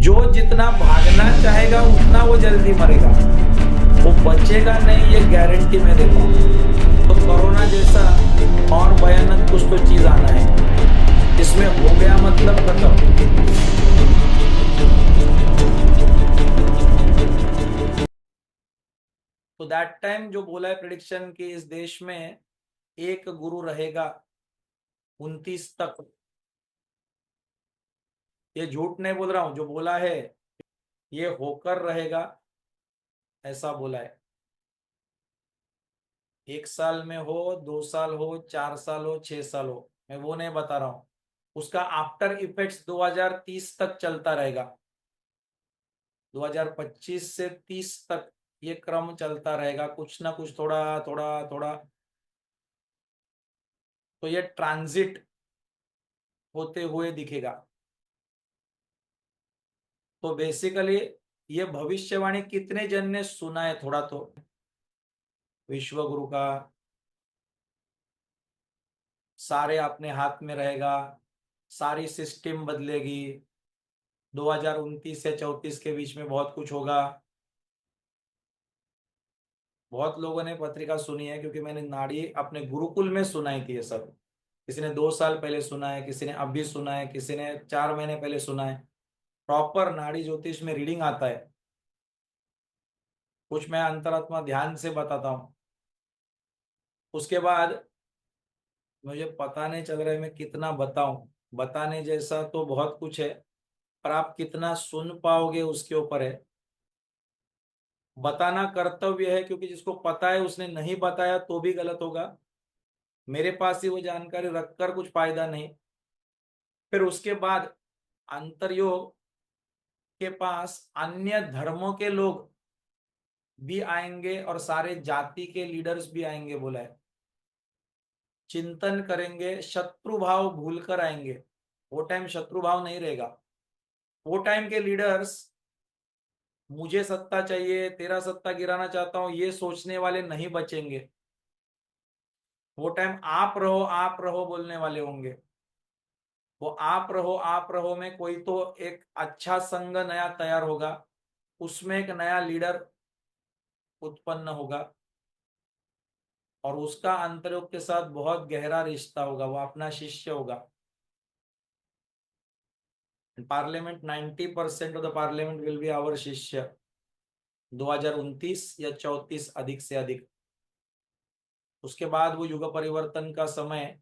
जो जितना भागना चाहेगा उतना वो जल्दी मरेगा, वो बचेगा नहीं, ये गारंटी मैं देता हूँ। तो कोरोना जैसा और भयानक कुछ तो चीज आना है, इसमें हो गया मतलब खत्म। तो दैट टाइम जो बोला है प्रिडिक्शन कि इस देश में एक गुरु रहेगा 29 तक, ये झूठ नहीं बोल रहा हूं, जो बोला है ये होकर रहेगा, ऐसा बोला है। 1 साल में हो, 2 साल हो, 4 साल हो, 6 साल हो, मैं वो नहीं बता रहा हूं। उसका आफ्टर इफेक्ट्स 2030 तक चलता रहेगा, 2025 से 30 तक ये क्रम चलता रहेगा, कुछ ना कुछ थोड़ा थोड़ा थोड़ा। तो ये ट्रांजिट होते हुए दिखेगा। तो बेसिकली ये भविष्यवाणी कितने जन ने सुना है थोड़ा तो, विश्व गुरु का सारे अपने हाथ में रहेगा, सारी सिस्टम बदलेगी, 2029 से 34 के बीच में बहुत कुछ होगा। बहुत लोगों ने पत्रिका सुनी है, क्योंकि मैंने नाड़ी अपने गुरुकुल में सुनाई थी ये सब। किसी ने 2 साल पहले सुना है, किसी ने अभी सुना है, किसी ने 4 महीने पहले सुना है। प्रॉपर नाड़ी ज्योतिष में रीडिंग आता है। कुछ मैं अंतरात्मा ध्यान से बताता हूँ। उसके बाद मुझे पता नहीं चल रहा है मैं कितना बताऊं। बताने जैसा तो बहुत कुछ है, पर आप कितना सुन पाओगे उसके ऊपर है। बताना कर्तव्य है, क्योंकि जिसको पता है उसने नहीं बताया तो भी गलत होगा। मेरे पास ही वो जानकारी रखकर कुछ फायदा नहीं। फिर उसके बाद अंतर्योग के पास अन्य धर्मों के लोग भी आएंगे और सारे जाति के लीडर्स भी आएंगे, बोला है। चिंतन करेंगे, शत्रु भाव भूलकर आएंगे। वो टाइम शत्रु भाव नहीं रहेगा। वो टाइम के लीडर्स मुझे सत्ता चाहिए, तेरा सत्ता गिराना चाहता हूं, ये सोचने वाले नहीं बचेंगे। वो टाइम आप रहो बोलने वाले होंगे। वो आप रहो में कोई तो एक अच्छा संघ नया तैयार होगा, उसमें एक नया लीडर उत्पन्न होगा, और उसका अंतर्योग के साथ बहुत गहरा रिश्ता होगा, वो अपना शिष्य होगा। Parliament 90% of the parliament will be our शिष्य, 2029 या 34 अधिक से अधिक। उसके बाद वो युग परिवर्तन का समय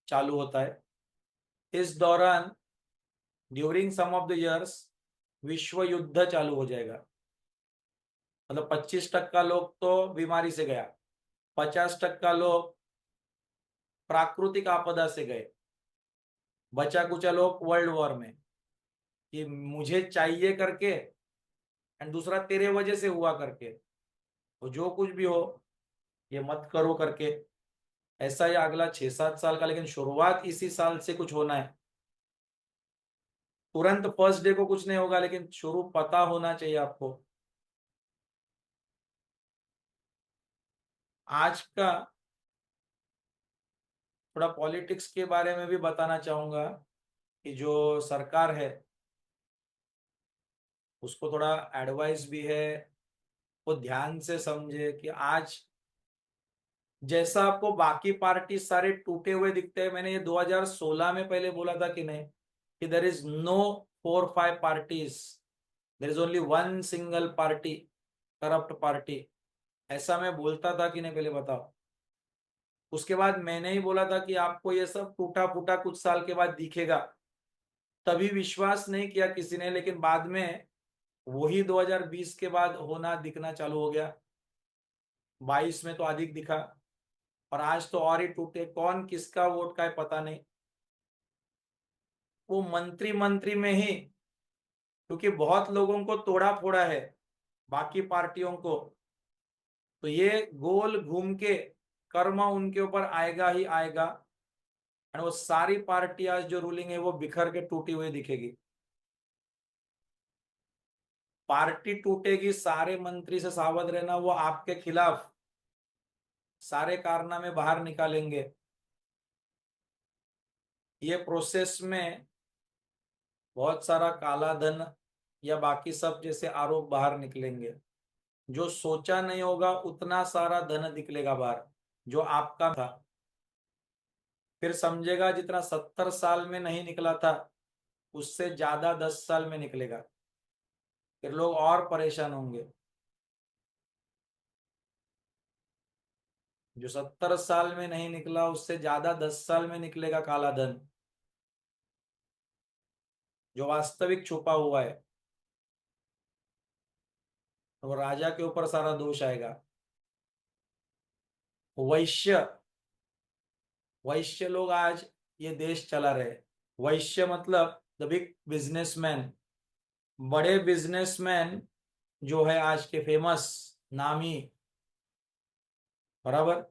चालू होता है। इस दौरान during some of the years विश्व युद्ध चालू हो जाएगा। मतलब 25% लोग तो बीमारी से गया, 50% लोग प्राकृतिक आपदा से गए, बचा कुचा लोग वर्ल्ड वॉर में, कि मुझे चाहिए करके, एंड दूसरा तेरे वजह से हुआ करके। वो जो कुछ भी हो ये मत करो करके। ऐसा ही अगला 6-7 साल का, लेकिन शुरुआत इसी साल से कुछ होना है। तुरंत फर्स्ट डे को कुछ नहीं होगा, लेकिन शुरू पता होना चाहिए आपको। आज का थोड़ा पॉलिटिक्स के बारे में भी बताना चाहूंगा, कि जो सरकार है उसको थोड़ा एडवाइस भी है, वो ध्यान से समझे कि आज जैसा आपको बाकी पार्टी सारे टूटे हुए दिखते हैं, मैंने ये 2016 में पहले बोला था कि नहीं, कि there is no 4-5 parties, there is only one single party, corrupt party. ऐसा मैं बोलता था कि नहीं, पहले बताओ। उसके बाद मैंने ही बोला था कि आपको ये सब टूटा फूटा कुछ साल के बाद दिखेगा। तभी विश्वास नहीं किया किसी ने, लेकिन बाद में वही 2020 के बाद होना दिखना चालू हो गया। 22 में तो अधिक दिखा, और आज तो और ही टूटे। कौन किसका वोट का है पता नहीं। वो मंत्री मंत्री में ही, क्योंकि बहुत लोगों को तोड़ा फोड़ा है बाकी पार्टियों को, तो ये गोल घूम के कर्म उनके ऊपर आएगा ही आएगा। और वो सारी पार्टियां जो रूलिंग है वो बिखर के टूटी हुई दिखेगी। पार्टी टूटेगी, सारे मंत्री से सावध रहना, वो आपके खिलाफ सारे कारनामे बाहर निकालेंगे। ये प्रोसेस में बहुत सारा काला धन या बाकी सब जैसे आरोप बाहर निकलेंगे। जो सोचा नहीं होगा उतना सारा धन निकलेगा बाहर, जो आपका था। फिर समझेगा जितना 70 साल में नहीं निकला था, उससे ज्यादा 10 साल में निकलेगा। फिर लोग और परेशान होंगे। जो 70 साल में नहीं निकला, उससे ज्यादा 10 साल में निकलेगा काला धन, जो वास्तविक छुपा हुआ है। तो राजा के ऊपर सारा दोष आएगा। वैश्य, वैश्य लोग आज ये देश चला रहे। वैश्य मतलब द बिग बिजनेसमैन, बड़े बिजनेसमैन जो है आज के फेमस, नामी, बराबर,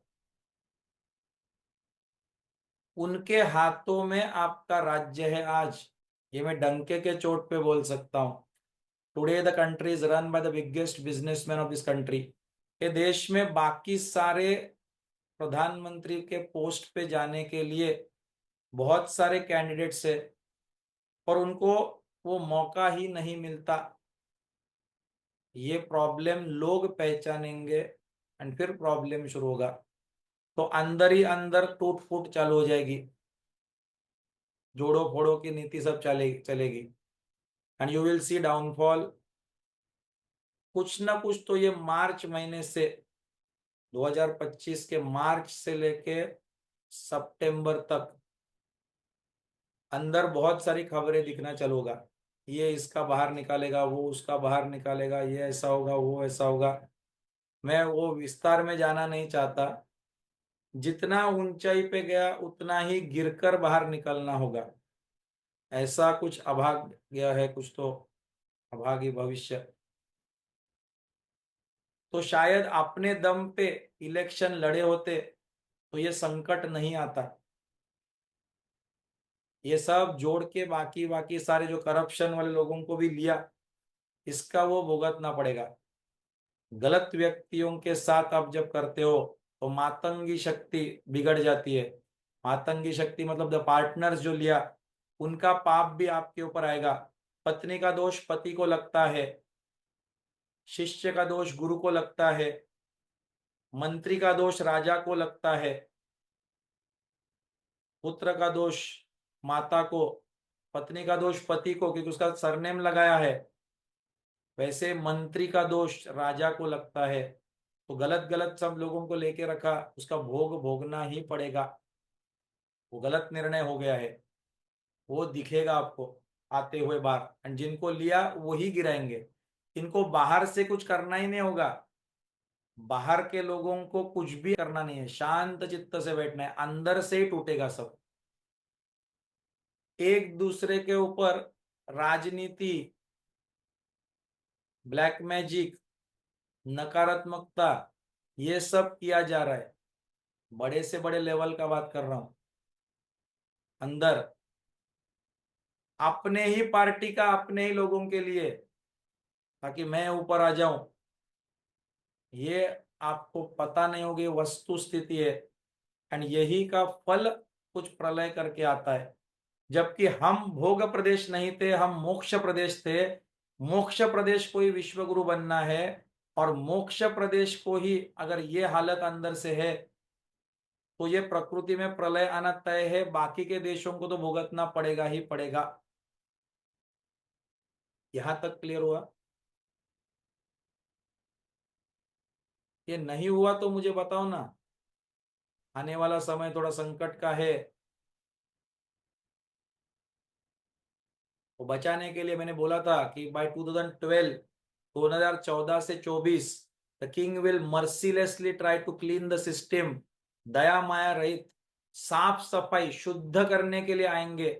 उनके हाथों में आपका राज्य है आज। ये मैं डंके के चोट पे बोल सकता हूं। Today the country is run by the biggest businessman of this country. ये देश में बाकी सारे प्रधानमंत्री के पोस्ट पे जाने के लिए बहुत सारे कैंडिडेट्स है, और उनको वो मौका ही नहीं मिलता। ये प्रॉब्लम लोग पहचानेंगे एंड फिर प्रॉब्लम शुरू होगा। तो अंदर ही अंदर टूट फूट चालू हो जाएगी, जोड़ो फोड़ो की नीति सब चलेगी चलेगी, and you will see downfall. कुछ ना कुछ तो ये मार्च महीने से, 2025 के मार्च से लेके सितंबर तक अंदर बहुत सारी खबरें दिखना चालू होगा। ये इसका बाहर निकालेगा, वो उसका बाहर निकालेगा, ये ऐसा होगा, वो ऐसा होगा। मैं वो विस्तार में जाना नहीं चाहता। जितना ऊंचाई पे गया उतना ही गिरकर बाहर निकलना होगा। ऐसा कुछ अभाग्य है, कुछ तो अभागी भविष्य। तो शायद अपने दम पे इलेक्शन लड़े होते तो ये संकट नहीं आता। ये सब जोड़ के बाकी बाकी सारे जो करप्शन वाले लोगों को भी लिया, इसका वो भुगतना पड़ेगा। गलत व्यक्तियों के साथ आप जब करते हो तो मातंगी शक्ति बिगड़ जाती है। मातंगी शक्ति मतलब द पार्टनर्स जो लिया, उनका पाप भी आपके ऊपर आएगा। पत्नी का दोष पति को लगता है, शिष्य का दोष गुरु को लगता है, मंत्री का दोष राजा को लगता है, पुत्र का दोष माता को, पत्नी का दोष पति को क्योंकि उसका सरनेम लगाया है, वैसे मंत्री का दोष राजा को लगता है। तो गलत गलत सब लोगों को लेके रखा, उसका भोग भोगना ही पड़ेगा। वो गलत निर्णय हो गया है, वो दिखेगा आपको आते हुए बाहर, और जिनको लिया वही गिराएंगे। इनको बाहर से कुछ करना ही नहीं होगा। बाहर के लोगों को कुछ भी करना नहीं है, शांत चित्त से बैठना है, अंदर से ही टूटेगा सब। एक दूसरे के ऊपर राजनीति, ब्लैक मैजिक, नकारात्मकता, ये सब किया जा रहा है। बड़े से बड़े लेवल का बात कर रहा हूं। अंदर अपने ही पार्टी का, अपने ही लोगों के लिए, ताकि मैं ऊपर आ जाऊं। ये आपको पता नहीं होगी, वस्तु स्थिति है। एंड यही का फल कुछ प्रलय करके आता है। जबकि हम भोग प्रदेश नहीं थे, हम मोक्ष प्रदेश थे। मोक्ष प्रदेश को ही विश्व गुरु बनना है, और मोक्ष प्रदेश को ही अगर ये हालत अंदर से है तो ये प्रकृति में प्रलय आना तय है। बाकी के देशों को तो भुगतना पड़ेगा ही पड़ेगा। यहां तक क्लियर हुआ? ये नहीं हुआ तो मुझे बताओ ना। आने वाला समय थोड़ा संकट का है। वो बचाने के लिए मैंने बोला था कि बाय 2012, 2014 से 24, the king will mercilessly try to clean the system. दया माया रहित साफ सफाई शुद्ध करने के लिए आएंगे।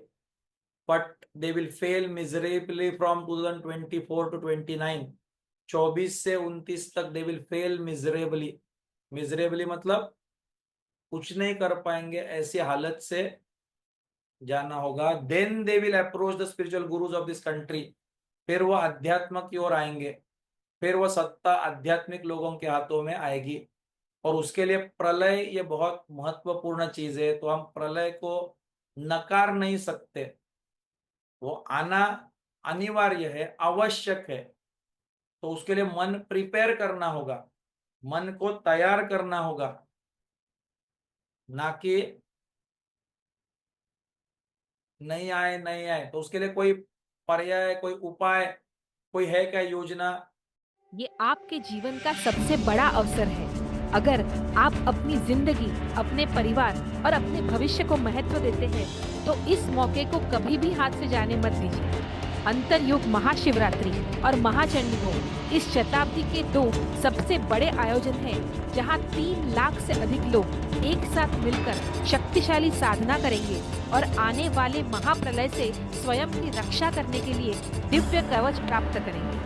But they will fail miserably from 2024 to 29। 24 से 29 तक they will fail miserably. Miserably मतलब कुछ नहीं कर पाएंगे, ऐसी हालत से जाना होगा। Then they will approach the spiritual gurus of this country. फिर वो अध्यात्म की ओर आएंगे। फिर वो सत्ता आध्यात्मिक लोगों के हाथों में आएगी। और उसके लिए प्रलय ये बहुत महत्वपूर्ण चीज है। तो हम प्रलय को नकार नहीं सकते। वो आना अनिवार्य है, आवश्यक है। तो उसके लिए मन प्रिपेयर करना होगा, मन को तैयार करना होगा, ना कि नहीं आए नहीं आए। तो उसके लिए कोई पर्याय, कोई उपाय, कोई है क्या योजना? ये आपके जीवन का सबसे बड़ा अवसर है। अगर आप अपनी जिंदगी, अपने परिवार और अपने भविष्य को महत्व देते हैं, तो इस मौके को कभी भी हाथ से जाने मत दीजिए। अंतरयुग महाशिवरात्रि और महाचंडी होम इस शताब्दी के 2 सबसे बड़े आयोजन हैं, जहां 3 लाख से अधिक लोग एक साथ मिलकर शक्तिशाली साधना करेंगे और आने वाले महाप्रलय से स्वयं की रक्षा करने के लिए दिव्य कवच प्राप्त करेंगे।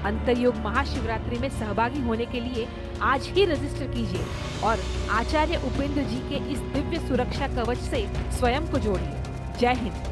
अंतरयोग महाशिवरात्रि में सहभागी होने के लिए आज ही रजिस्टर कीजिए और आचार्य उपेंद्र जी के इस दिव्य सुरक्षा कवच से स्वयं को जोड़िए। जय हिंद।